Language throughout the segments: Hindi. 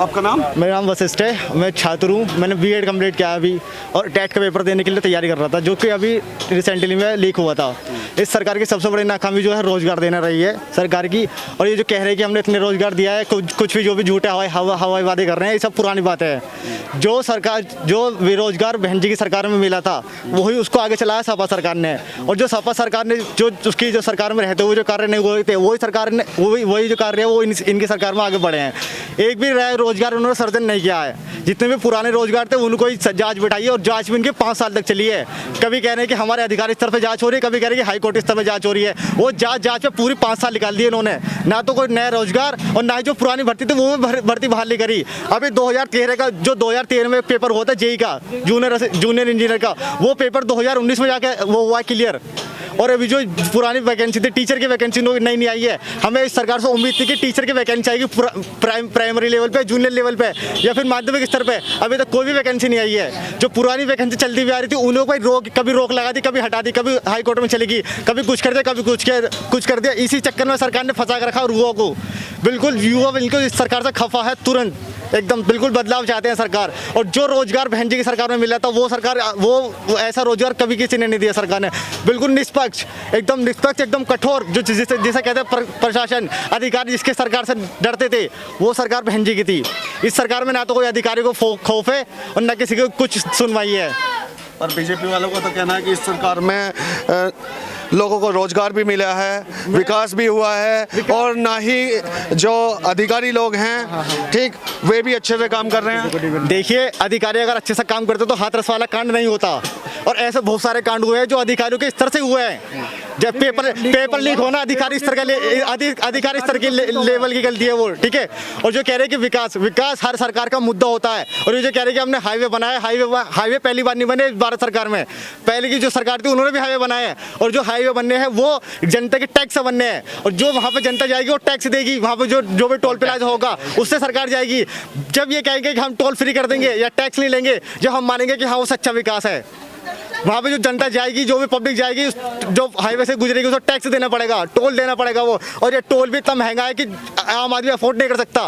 आपका नाम? मेरा नाम वशिष्ठ है, मैं छात्र हूँ। मैंने बीएड कंप्लीट किया अभी और टेट का पेपर देने के लिए तैयारी कर रहा था, जो कि अभी रिसेंटली में लीक हुआ था। इस सरकार की सबसे बड़ी नाकामी जो है रोजगार देना रही है सरकार की। और ये जो कह रहे हैं कि हमने इतने रोजगार दिया है, कुछ भी जो भी झूठे हवाई वादे कर रहे हैं, ये सब पुरानी बातें हैं। जो सरकार जो बेरोजगार बहन जी की सरकार में मिला था वही उसको आगे चलाया सपा सरकार ने। और जो सपा सरकार ने जो उसकी जो सरकार में रहते हुए जो कार्य नहीं हुए थे, वही सरकार ने वही जो कार्य है वो इनकी सरकार में आगे बढ़े हैं। एक भी रोजगार उन्होंने सर्जन नहीं किया है। जितने भी पुराने रोजगार थे उनको ही जांच बिठाई है और जांच भी इनके 5 साल तक चली है। कभी कह रहे हैं कि हमारे अधिकारी स्तर पर जांच हो रही है, कभी कह रहे हैं कि हाई कोर्ट स्तर पर जांच हो रही है। वो जांच पे पूरी 5 साल निकाल दिए इन्होंने। ना तो कोई नया रोजगार और ना ही जो पुरानी भर्ती थी वो भर्ती बहाली करी। अभी 2013 का जो 2013 में पेपर हुआ था जेई का, जूनियर इंजीनियर का, वो पेपर 2019 में जाके वो हुआ क्लियर। और अभी जो पुरानी वैकेंसी थी, टीचर की वैकेंसी नहीं आई है। हमें इस सरकार से उम्मीद थी कि टीचर की वैकेंसी आएगी प्राइमरी लेवल पे, जूनियर लेवल पे या फिर माध्यमिक स्तर पे। अभी तक कोई भी वैकेंसी नहीं आई है। जो पुरानी वैकेंसी चलती हुई आ रही थी उन लोगों को कभी रोक लगा दी, कभी हटा दी, कभी हाई कोर्ट में चलेगी, कभी कुछ कर दिया, कभी कुछ कर दिया। इसी चक्कर में सरकार ने फंसा कर रखा युवाओं को। बिल्कुल युवा बिल्कुल इस सरकार से खफा है, तुरंत एकदम बिल्कुल बदलाव चाहते हैं सरकार। और जो रोजगार बहन जी की सरकार में मिला था वो ऐसा रोजगार कभी किसी ने नहीं दिया सरकार ने। बिल्कुल निष्पक्ष, एकदम कठोर, जो जिसे कहते हैं प्रशासन अधिकारी जिसके सरकार से डरते थे, वो सरकार बहन जी की थी। इस सरकार में ना तो कोई अधिकारी को खौफ है और ना किसी को कुछ सुनवाई है। पर बीजेपी वालों का तो कहना है कि इस सरकार में लोगों को रोजगार भी मिला है, विकास भी हुआ है और ना ही जो अधिकारी लोग हैं ठीक वे भी अच्छे से काम कर रहे हैं। देखिए, अधिकारी अगर अच्छे से काम करते तो हाथरस वाला कांड नहीं होता। और ऐसे बहुत सारे कांड हुए हैं जो अधिकारियों के स्तर से हुए हैं। जब पेपर लीक होना अधिकारी स्तर के लेवल की गलती है वो, ठीक है। और जो कह रहे हैं कि विकास हर सरकार का मुद्दा होता है। और ये जो कह रहे हैं कि हमने हाईवे बनाया, हाईवे पहली बार नहीं बने भारत सरकार में। पहले की जो सरकार थी उन्होंने भी हाईवे बनाए हैं। और जो हाईवे बनने हैं वो जनता के टैक्स से बनने हैं। और जो वहाँ पे जनता जाएगी वो टैक्स देगी, वहाँ पे जो भी टोल प्लाजा होगा उससे सरकार जाएगी। जब ये कहेंगे कि हम टोल फ्री कर देंगे या टैक्स नहीं लेंगे, जब हम मानेंगे कि हाँ वो सच्चा विकास है। वहाँ पे जो जनता जाएगी, जो भी पब्लिक जाएगी, जो हाईवे से गुजरेगी उसको टैक्स देना पड़ेगा, टोल देना पड़ेगा वो। और ये टोल भी इतना महंगा है कि आम आदमी अफोर्ड नहीं कर सकता।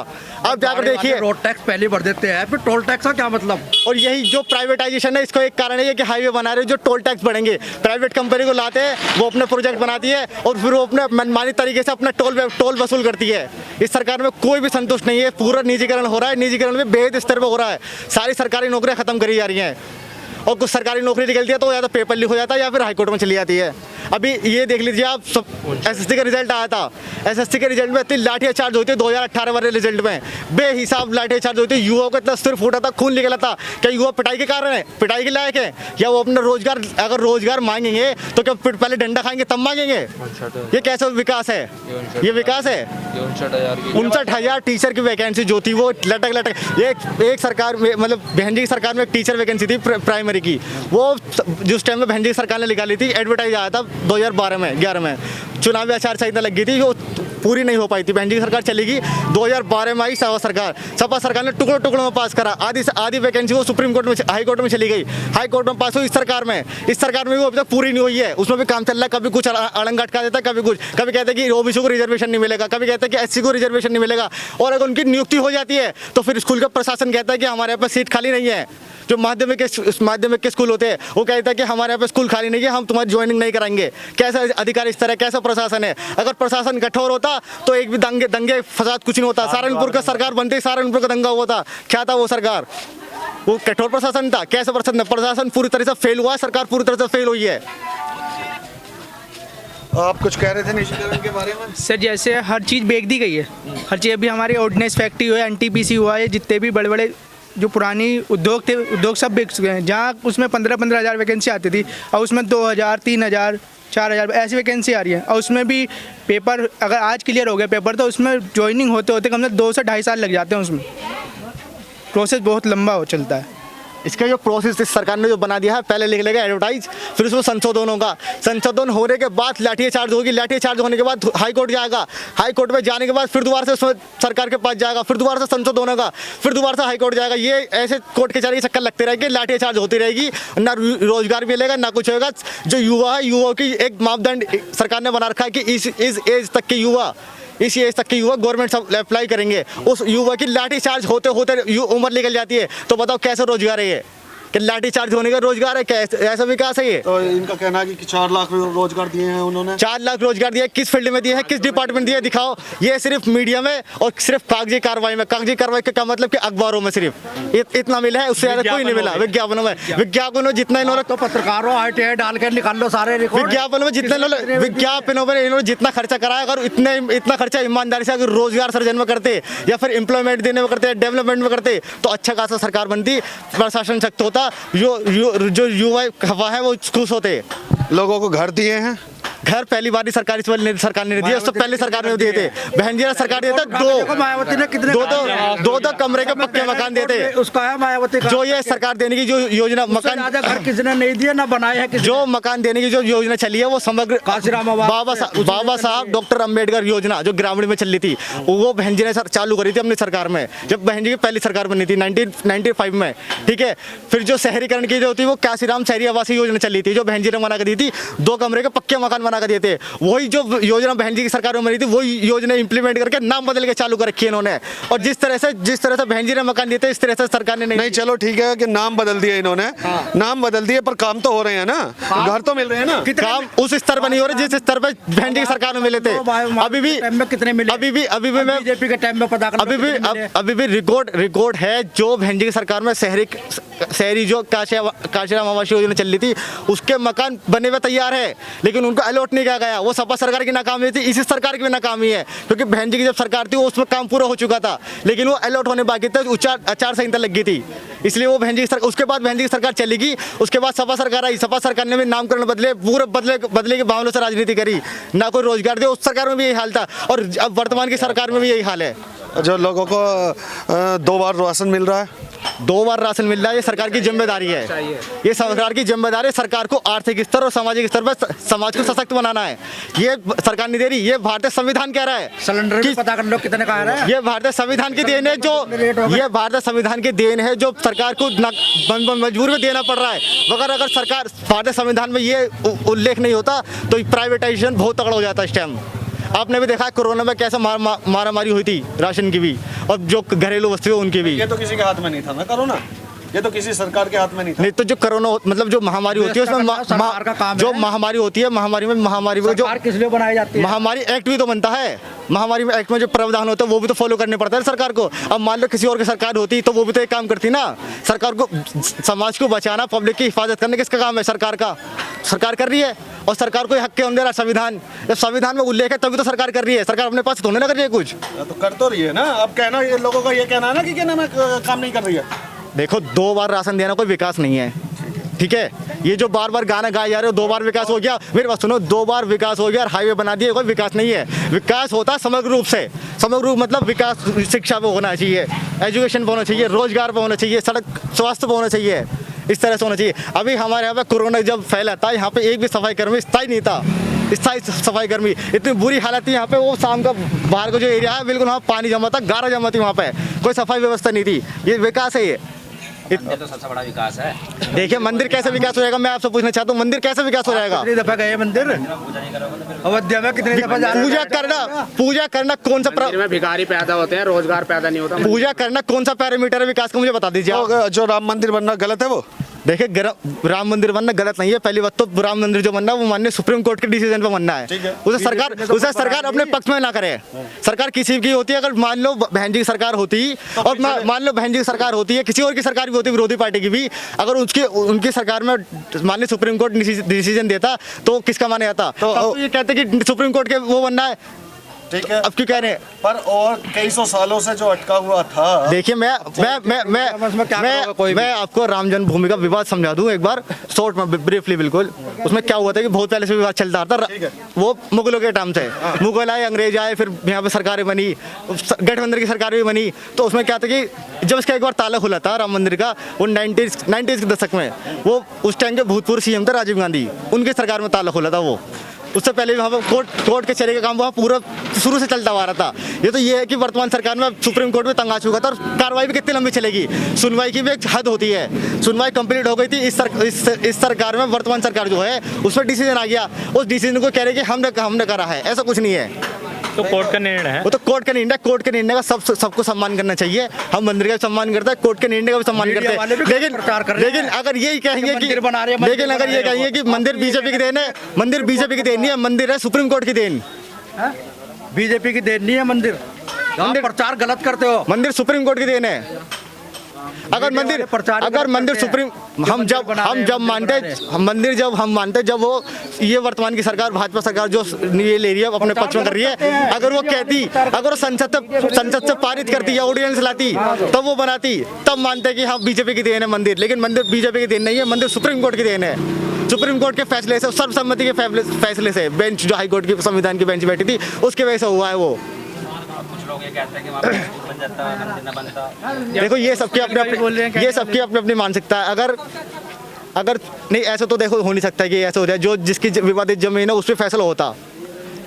आप जाकर देखिए, रोड टैक्स पहले भर देते हैं, फिर टोल टैक्स का क्या मतलब? और यही जो प्राइवेटाइजेशन है, इसको एक कारण है कि हाईवे बना रहे जो टोल टैक्स बढ़ेंगे। प्राइवेट कंपनी को लाते हैं, वो अपने प्रोजेक्ट बनाती है और फिर वो अपने मनमानी तरीके से अपना टोल वसूल करती है। इस सरकार में कोई भी संतुष्ट नहीं है। पूरा निजीकरण हो रहा है, निजीकरण में बेहद स्तर पर हो रहा है। सारी सरकारी नौकरियां खत्म करी जा रही हैं और कुछ सरकारी नौकरी निकलती है तो या तो पेपर लीक हो जाता है या फिर हाईकोर्ट में चली जाती है। अभी ये देख लीजिए आप, सब एसएससी का रिजल्ट आया था। एसएससी के रिजल्ट में इतनी लाठीचार्ज होती है 2018 वाले रिजल्ट में, बेहिसाब लाठीचार्ज होती है। युवाओं का इतना सिर फूटा था, खून निकला था। क्या युवा पिटाई के कारण है, पिटाई के लायक है? या वो अपना रोजगार, अगर रोजगार मांगेंगे तो क्या पहले डंडा खाएंगे तब मांगेंगे? ये कैसा विकास है? ये विकास है? 59,000 टीचर की वैकेंसी जो थी वो लटक एक सरकार में, मतलब बहन जी की सरकार में एक टीचर वैकेंसी थी प्राइमरी की, वो जिस टाइम में बहन जी की सरकार ने निकाली थी, एडवर्टाइज आया था 2011 में चुनावी आचार संहिता लग गई थी, जो पूरी नहीं हो पाई थी। बहन जी की सरकार चलेगी 2012 में आई सपा सरकार ने टुकड़ों में पास करा। आधी वैकेंसी वो सुप्रीम कोर्ट में, हाई कोर्ट में चली गई, हाई कोर्ट में पास हुई। इस सरकार में वो अभी तक पूरी नहीं हुई है। उसमें भी काम चल रहा है। कभी कुछ अड़ंग अटका देता है, कभी कहते हैं कि ओबीसी को रिजर्वेशन नहीं मिलेगा, कभी कहते हैं कि एससी को रिजर्वेशन नहीं मिलेगा। और अगर उनकी नियुक्ति हो जाती है तो फिर स्कूल का प्रशासन कहता है कि हमारे यहाँ पर सीट खाली नहीं है। जो माध्यमिक के स्कूल होते हैं वो कहता है कि हमारे यहाँ पे स्कूल खाली नहीं है, हम तुम्हारी ज्वाइनिंग नहीं कराएंगे। कैसा अधिकारी स्तर है, कैसा प्रशासन है? अगर प्रशासन कठोर होता तो एक भी दंगे फसाद कुछ नहीं होता। सहारनपुर का सरकार बनते ही सहारनपुर का दंगा हुआ था। क्या था वो सरकार? वो कठोर प्रशासन था। कैसा प्रशासन पूरी तरह से फेल हुआ, सरकार पूरी तरह से फेल हुई है। आप कुछ कह रहे थे निजीकरण के बारे में? सर, जैसे हर चीज़ बेच दी गई है। हर चीज़ अभी हमारी ऑर्डिनेंस फैक्ट्री हुआ है, एनटीपीसी हुआ है, जितने भी बड़े बड़े जो पुरानी उद्योग थे, उद्योग सब बिक चुके हैं। जहाँ उसमें 15-15 हज़ार वैकेंसी आती थी और उसमें 2,000, 3,000, 4,000 ऐसी वैकेंसी आ रही है। और उसमें भी पेपर अगर आज क्लियर हो गया पेपर तो उसमें ज्वाइनिंग होते होते कम से 2 से 2.5 साल लग जाते हैं। उसमें प्रोसेस बहुत लंबा हो चलता है। इसका जो प्रोसेस इस सरकार ने जो बना दिया है, पहले लिख लेगा एडवर्टाइज, फिर उसमें संशोधन होगा। संशोधन होने के बाद लाठीचार्ज होगी, लाठीचार्ज होने के बाद हाई कोर्ट जाएगा, हाई कोर्ट में जाने के बाद फिर दोबारा से उसमें सरकार के पास जाएगा, फिर दोबारा से संशोधन होगा, फिर दोबारा से हाई कोर्ट जाएगा। ये ऐसे कोर्ट कचहरी के चक्कर लगते रहेंगे, लाठीचार्ज होती रहेगी, ना रोजगार मिलेगा ना कुछ होगा। जो युवा है, युवाओं की एक मापदंड सरकार ने बना रखा है कि इस एज तक के युवा इस एज तक के युवा गवर्नमेंट सब अप्लाई करेंगे, उस युवा की लाठी चार्ज होते होते उम्र निकल जाती है, तो बताओ कैसे रोजगार है ये? कि लाठी चार्ज होने का रोजगार है? कैसे ऐसा विकास है ये? तो इनका कहना है कि 4 लाख रोजगार दिए हैं उन्होंने। 4 लाख रोजगार दिया, किस फील्ड में दिया है, किस डिपार्टमेंट दिया है, दिखाओ। ये सिर्फ मीडिया में और सिर्फ कागजी कार्रवाई में। कागजी कार्रवाई का क्या मतलब कि अखबारों में सिर्फ इतना मिला है, उससे ज्यादा कोई नहीं मिला। विज्ञापनों में, विज्ञापनों जितना इन्होंने तो पत्रकारों ITI डाल के निकाल लो सारे रिकॉर्ड। विज्ञापनों में जितने विज्ञापनों में इन्होंने जितना खर्चा कराया, अगर इतना खर्चा ईमानदारी से अगर रोजगार सृजन में करते या फिर एम्प्लॉयमेंट देने में करते, डेवलपमेंट में करते, तो अच्छा खासा सरकार बनती, प्रशासन सख्त होता, जो युवा हवा है वो खुश होते। लोगों को घर दिए हैं, घर पहली बार सरकार ने दिए, उससे पहले सरकार ने दिए थे। बहन जी सरकार दिए थे मायावती ने कितने दो कमरे के पक्के मकान दिए थे। उसका है मायावती का। जो ये सरकार देने की जो योजना मकान घर किसने नहीं दिया ना बनाए है, जो मकान देने की जो योजना चली है वो समग्र काशीराम बाबा साहब डॉक्टर अम्बेडकर योजना जो ग्रामीण में चली थी, वो बहन जी ने चालू करी थी अपनी सरकार में, जब बहन जी की पहली सरकार बनी थी 1995 में। ठीक है, फिर जो शहरीकरण की जो थी वो काशीराम शहरी आवासीय योजना चली थी, जो बहन जी ने बना कर दी थी, 2 कमरे के पक्के मकान बना कर दिए थे। वही जो योजना बहन जी की सरकार में बनी थी, वही योजना इंप्लीमेंट करके नाम बदल के चालू कर रखी है इन्होंने। और जिस तरह से बहन जी ने मकान दिए थे, इस तरह से सरकार ने नहीं। चलो ठीक है कि नाम बदल दिए इन्होंने, नाम बदल दिए, पर काम तो हो रहे हैं ना, घर तो मिल रहे हैं ना। काम उस स्तर पर नहीं हो रहे जिस स्तर पर बहन जी की सरकार में मिले थे। अभी भी कितने मिले? अभी भी मैं बीजेपी के टाइम में पता कर अभी भी रिकॉर्ड है, जो बहन जी की सरकार में शहरी जो काशीराम आवासीय योजना चल रही थी, उसके मकान बने हुए तैयार है, लेकिन उनको अलॉट नहीं किया गया। वो सपा सरकार की नाकामी थी, इसी सरकार की भी नाकामी है, क्योंकि बहन जी की जब सरकार थी उसमें काम पूरा हो चुका था, लेकिन वो अलॉट होने बाकी था, आचार संहिता लग गई थी, इसलिए वो बहन जी की सरकार, उसके बाद बहन जी की सरकार चलेगी। उसके बाद सपा सरकार आई, सपा सरकार ने भी नामकरण बदले, पूरे बदले के मामलों से राजनीति करी, ना कोई रोजगार दिया। उस सरकार में भी यही हाल था और अब वर्तमान की सरकार में भी यही हाल है। जो लोगों को 2 बार राशन मिल रहा है, 2 बार राशन मिल रहा है, ये सरकार की जिम्मेदारी है। ये सरकार की जिम्मेदारी है, सरकार को आर्थिक स्तर और सामाजिक स्तर पर समाज को सशक्त बनाना है। ये सरकार नहीं दे रही, ये भारतीय संविधान कह रहा है। सिलेंडर भी पता कर लो कितने का है। ये भारतीय संविधान की देन है, ये भारतीय संविधान की देन है, जो सरकार को मजबूर में देना पड़ रहा है। अगर सरकार भारतीय संविधान में ये उल्लेख नहीं होता तो प्राइवेटाइजेशन बहुत तगड़ा हो जाता है इस टाइम। आपने भी देखा कोरोना में कैसे मारामारी हुई थी राशन की भी, और जो घरेलू वस्तुएं उनकी भी। ये तो किसी के हाथ में नहीं था ना कोरोना, ये तो किसी सरकार के हाथ में नहीं था। नहीं तो जो कोरोना मतलब जो महामारी होती है उसमें जो महामारी होती है, महामारी में जो किस लिए बनाई जाती है, महामारी एक्ट भी तो बनता है। महामारी में एक्ट में जो प्रावधान होता है वो भी तो फॉलो करने पड़ता है सरकार को। अब मान लो किसी और की सरकार होती तो वो भी तो एक काम करती ना। सरकार को समाज को बचाना, पब्लिक की हिफाजत करने किसका काम है? सरकार का। सरकार कर रही है और सरकार को हक होने दे रहा संविधान। जब संविधान में उल्लेख है तभी तो सरकार कर रही है, सरकार अपने पास थोड़ी ना कर रही है कुछ। तो कर तो रही है ना। अब कहना ये लोगों का ये कहना है ना कि क्या नाम है काम नहीं कर रही है। देखो 2 बार राशन देना कोई विकास नहीं है, ठीक है। ये जो बार बार गाना गाए जा रहे हो 2 बार विकास हो गया, मेरी बात सुनो, 2 बार विकास हो गया और हाईवे बना दिए, कोई विकास नहीं है। विकास होता समग्र रूप से, समग्र रूप मतलब विकास शिक्षा पे होना चाहिए, एजुकेशन पे होना चाहिए, रोजगार पे होना चाहिए, सड़क स्वास्थ्य पे होना चाहिए, इस तरह से होना चाहिए। अभी हमारे यहाँ पे कोरोना जब फैला था, यहाँ पे एक भी सफाई कर्मी स्थायी नहीं था। स्थायी सफाई कर्मी, इतनी बुरी हालत थी यहाँ पे। वो शाम का बाहर का जो एरिया है बिल्कुल वहाँ पानी जमा था, गारा जमा थी, वहाँ पे कोई सफाई व्यवस्था नहीं थी। ये विकास है, ये तो सबसे बड़ा विकास है। देखिए मंदिर कैसे विकास हो जाएगा, मैं आपसे पूछना चाहता हूँ, मंदिर कैसे विकास हो जाएगा? कितनी दफा गए मंदिर अयोध्या में, कितनी दफा पूजा करना कौन सा में भिखारी पैदा होते हैं, रोजगार पैदा नहीं होता। पूजा करना कौन सा पैरामीटर है विकास का, मुझे बता दीजिए। जो राम मंदिर बनना गलत है वो? देखिए राम मंदिर बनना गलत नहीं है। पहली बात तो राम मंदिर जो बनना है वो माननीय सुप्रीम कोर्ट के डिसीजन पे बनना है। उसे सरकार अपने पक्ष में ना करे। सरकार किसी की होती है, अगर मान लो बहन जी की सरकार होती और मान लो बहन जी की सरकार होती है, किसी और की सरकार भी होती है, विरोधी पार्टी की भी, अगर उनकी सरकार में माननीय सुप्रीम कोर्ट डिसीजन देता तो किसका माना जाता? तो ये कहते कि सुप्रीम कोर्ट के वो बनना है, ठीक है। अब क्यों कह रहे हैं? पर और कई सौ सालों से जो अटका हुआ था। देखिए मैं आपको राम जन्मभूमि का विवाद समझा दूं एक बार शॉर्ट में, ब्रीफली बिल्कुल। उसमें क्या हुआ था कि बहुत पहले से विवाद चलता था, वो मुगलों के टाइम से। मुगल आए, अंग्रेज आए, फिर यहाँ पे सरकारें बनी, गठबंधन की सरकार भी बनी। तो उसमें क्या था कि जब इसका एक बार ताला खुला था राम मंदिर का, वो 90s के दशक में, वो उस टाइम के भूतपूर्व CM थे राजीव गांधी, उनकी सरकार में ताला खुला था वो। उससे पहले वहाँ पर कोर्ट के चले का काम वहाँ पूरा शुरू से चलता आ रहा था। ये तो ये है कि वर्तमान सरकार में सुप्रीम कोर्ट में तंग आ चुका था और कार्रवाई भी कितनी लंबी चलेगी, सुनवाई की भी एक हद होती है। सुनवाई कंप्लीट हो गई थी इस सरकार में, वर्तमान सरकार जो है उसमें डिसीजन आ गया। उस डिसीजन को कह रहे कि हमने करा है, ऐसा कुछ नहीं है। तो कोर्ट का निर्णय है। वो तो कोर्ट का निर्णय का सबको सम्मान करना चाहिए। हम मंदिर का भी सम्मान करते हैं, कोर्ट के निर्णय का भी सम्मान करते वाले भी हैं। लेकिन प्रचार कर रहे हैं। लेकिन अगर यही कहेंगे कि मंदिर बना रहे हैं, लेकिन अगर ये कहेंगे कि मंदिर बीजेपी की देन है, मंदिर बीजेपी की देन नहीं है, मंदिर है सुप्रीम कोर्ट की देन। बीजेपी की देन नहीं है मंदिर, आप प्रचार गलत करते हो। मंदिर सुप्रीम कोर्ट की देन है। अगर मंदिर सुप्रीम हम जब मानते जब वो ये वर्तमान की सरकार भाजपा सरकार जो ये ले रही है अपने पक्ष में कर रही है, अगर वो कहती, अगर वो संसद से पारित करती या ऑर्डिनेंस लाती तब वो बनाती, तब मानते कि हाँ बीजेपी की देन है मंदिर। लेकिन मंदिर बीजेपी की देन नहीं है, मंदिर सुप्रीम कोर्ट की देन है। सुप्रीम कोर्ट के फैसले से, सर्वसम्मति के फैसले से, बेंच जो हाई कोर्ट की संविधान की बेंच बैठी थी उसके वजह से हुआ है वो। कुछ लोग ये कहते हैं कि वहाँ पे स्कूल बन जाता है, मंदिर न बनता। देखो ये सबकी अपनी मानसिकता है। अगर नहीं ऐसा तो देखो हो नहीं सकता कि ऐसा हो जाए जो जिसकी विवादित जमीन है उस पर फैसला होता।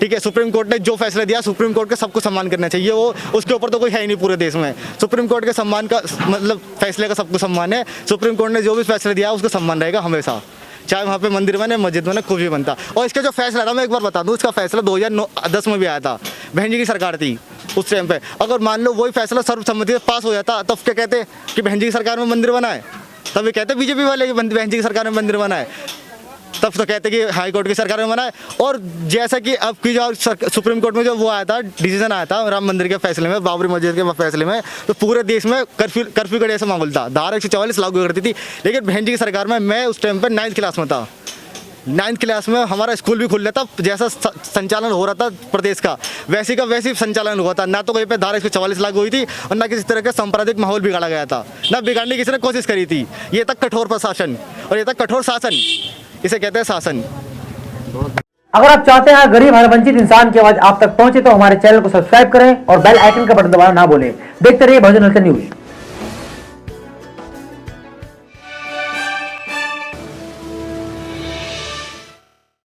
ठीक है, सुप्रीम कोर्ट ने जो फैसला दिया, सुप्रीम कोर्ट का सबको सम्मान करना चाहिए। वो उसके ऊपर तो कोई है ही नहीं पूरे देश में। सुप्रीम कोर्ट के सम्मान का मतलब फैसले का सबको सम्मान है। सुप्रीम कोर्ट ने जो भी फैसला दिया उसका सम्मान रहेगा हमेशा, चाहे वहाँ पे मंदिर बने, मस्जिद बने, कुछ भी बनता। और इसका जो फैसला था मैं एक बार बता दूँ, इसका फैसला 2010 में भी आया था, बहन जी की सरकार थी उस टाइम पे। अगर मान लो वही फैसला सर्वसम्मति से पास हो जाता तब क्या कहते कि बहन जी की सरकार में मंदिर बना है, तब ये कहते बीजेपी वाले कि बहन जी की सरकार में मंदिर बना है, तब तो कहते कि हाई कोर्ट की सरकार में बना है। और जैसा कि अब की जो सुप्रीम कोर्ट में जो वो आया था, डिसीजन आया था राम मंदिर के फैसले में, बाबरी मस्जिद के फैसले में, तो पूरे देश में कर्फ्यू का जैसा माहौल था, धारा 144 लागू करती थी। लेकिन बहन जी की सरकार में मैं उस टाइम पर 9th क्लास में था। 9th क्लास में हमारा स्कूल भी खुल रहा था, जैसा संचालन हो रहा था प्रदेश का वैसे का वैसे संचालन हुआ था। ना तो कहीं पे धारा 144 लागू हुई थी और ना किसी तरह का सांप्रदायिक माहौल बिगाड़ा गया था, ना बिगाड़ने की किसी ने कोशिश करी थी। ये तक कठोर प्रशासन और ये तक कठोर शासन, इसे कहते हैं शासन। अगर आप चाहते हैं गरीब हर वंचित इंसान की आवाज आप तक पहुंचे तो हमारे चैनल को सब्सक्राइब करें और बेल आइकन का बटन दबाना ना भूलें। देखते रहिए बहुजन हलचल न्यूज।